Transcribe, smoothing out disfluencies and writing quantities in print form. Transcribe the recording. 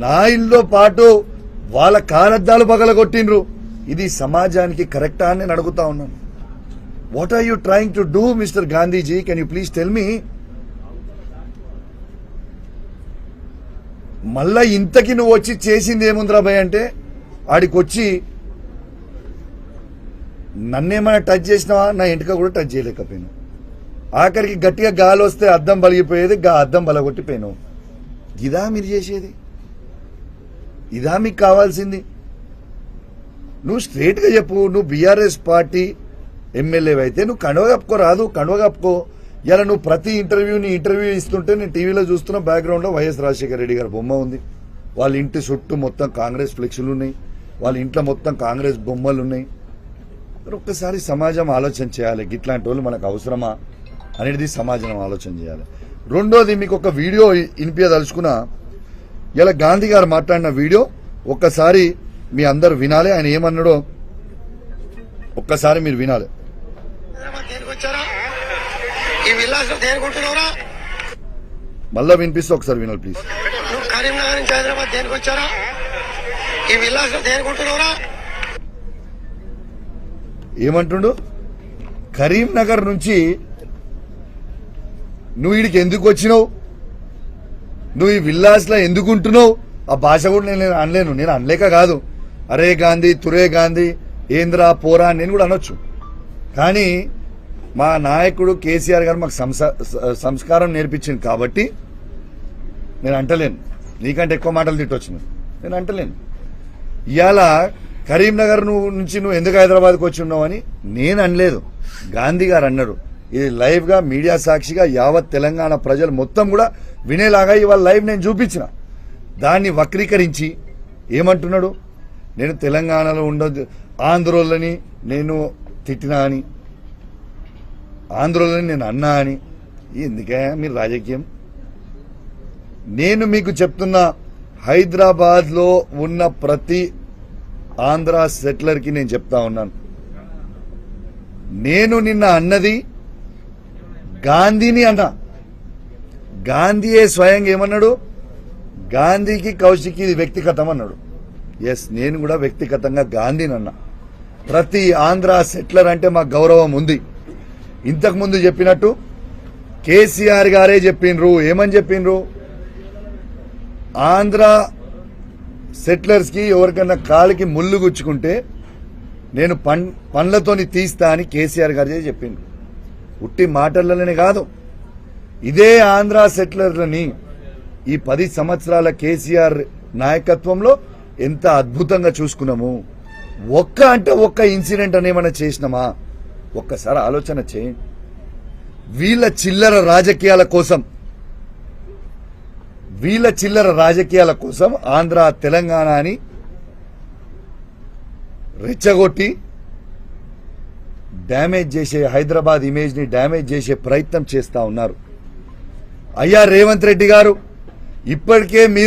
నా ఇల్లుతో పాటు వాళ్ళ కారద్దాలు పగలగొట్టిండ్రు. ఇది సమాజానికి కరెక్టా అని నేను అడుగుతా ఉన్నాను. What are you trying to do mister Gandhiji? Can you please tell me? మళ్ళా ఇంతకి నువ్వు వచ్చి చేసింది ఏముందిరా భయ్ అంటే, ఆడికొచ్చి నన్నేమైనా టచ్ చేసినావా? నా ఇంటిక కూడా టచ్ చేయలేకపోయాను. ఆఖరికి గట్టిగా గాలి వస్తే అద్దం బలిగిపోయేది, అద్దం బలగొట్టిపోయాను. ఇదా మీరు చేసేది? ఇదా మీకు కావాల్సింది? నువ్వు స్ట్రేట్గా చెప్పు. నువ్వు బీఆర్ఎస్ పార్టీ ఎమ్మెల్యే అయితే నువ్వు కండువ కప్పుకో రాదు. కండువ కప్పుకో. ఇలా నువ్వు ప్రతి ఇంటర్వ్యూ ఇస్తుంటే నేను టీవీలో చూస్తున్న బ్యాక్గ్రౌండ్లో వైఎస్ రాజశేఖర రెడ్డి గారి బొమ్మ ఉంది. వాళ్ళ ఇంటి చుట్టూ మొత్తం కాంగ్రెస్ ఫ్లెక్సులు ఉన్నాయి. వాళ్ళ ఇంట్లో మొత్తం కాంగ్రెస్ బొమ్మలు ఉన్నాయి. ఒక్కసారి సమాజం ఆలోచన చేయాలి. ఇట్లాంటి వాళ్ళు మనకు అవసరమా అనేది సమాజం ఆలోచన చేయాలి. రెండోది, మీకు ఒక వీడియో వినిపించదలుచుకున్నా. ఇలా గాంధీ గారు మాట్లాడిన వీడియో ఒక్కసారి మీ అందరు వినాలి. ఆయన ఏమన్నాడో ఒక్కసారి మీరు వినాలి. మళ్ళా వినిపిస్తే ఒకసారి వినాలి ప్లీజ్. కరీంనగర్ నుంచి హైదరాబాద్ దేనికి వచ్చారా? ఈ విలాసం దేనికుంటున్నారా? ఏమంటుండు? కరీంనగర్ నుంచి నువ్వు వీడికి ఎందుకు వచ్చినావు? నువ్వు ఈ విల్లాస్లో ఎందుకు ఉంటున్నావు? ఆ భాష కూడా నేను అనలేను. నేను అనలేక కాదు. అరే గాంధీ, తురే గాంధీ, ఏంద్రా పోరా నేను కూడా అనొచ్చు. కానీ మా నాయకుడు కేసీఆర్ గారు మాకు సంస్కారం నేర్పించింది కాబట్టి నేను అంటలేను. నీకంటే ఎక్కువ మాటలు తిట్టొచ్చు. నేను అంటలేను. ఇవాళ కరీంనగర్ నుంచి నువ్వు ఎందుకు హైదరాబాద్కి వచ్చి ఉన్నావు అని నేను అనలేదు. గాంధీ గారు అన్నారు. ఇది లైవ్ గా మీడియా సాక్షిగా యావత్ తెలంగాణ ప్రజలు మొత్తం కూడా వినేలాగా ఇవాళ లైవ్ నేను చూపించిన. దాన్ని వక్రీకరించి ఏమంటున్నాడు? నేను తెలంగాణలో ఉండదు, ఆంధ్రోళ్ళని నేను తిట్టినా అని, ఆంధ్రోళ్ళని నేను అన్నా అని. ఎందుకే మీరు రాజకీయం? నేను మీకు చెప్తున్నా, హైదరాబాద్ లో ఉన్న ప్రతి ఆంధ్ర సెటిలర్ కి నేను చెప్తా ఉన్నాను, నేను నిన్న అన్నది గాంధీని అన్నా. గాంధీయే స్వయంగా ఏమన్నాడు? గాంధీకి కౌశిక్ ఇది వ్యక్తిగతం అన్నాడు. ఎస్, నేను కూడా వ్యక్తిగతంగా గాంధీని అన్నా. ప్రతి ఆంధ్ర సెటిలర్ అంటే మాకు గౌరవం ఉంది. ఇంతకు ముందు చెప్పినట్టు కేసీఆర్ గారే చెప్పిండ్రు. ఏమని చెప్పిండ్రు? ఆంధ్ర సెటిలర్స్ కి ఎవరికన్నా కాలికి ముళ్ళు గుచ్చుకుంటే నేను పండ్లతోని తీస్తా అని కేసీఆర్ గారే చెప్పిండ్రు. ఉట్టి మాటలనే కాదు, ఇదే ఆంధ్ర సెటిలర్లని ఈ 10 సంవత్సరాల కేసీఆర్ నాయకత్వంలో ఎంత అద్భుతంగా చూసుకున్నాము. ఒక్క ఇన్సిడెంట్ అని ఏమైనా చేసినామా? ఒక్కసారి ఆలోచన చేయండి. వీళ్ళ చిల్లర రాజకీయాల కోసం ఆంధ్ర తెలంగాణ అని రెచ్చగొట్టి డ్యామేజ్ చేసే, హైదరాబాద్ ఇమేజ్ ని డ్యామేజ్ చేసే ప్రయత్నం చేస్తా ఉన్నారు. అయ్యా రేవంత్ రెడ్డి గారు, ఇప్పటికే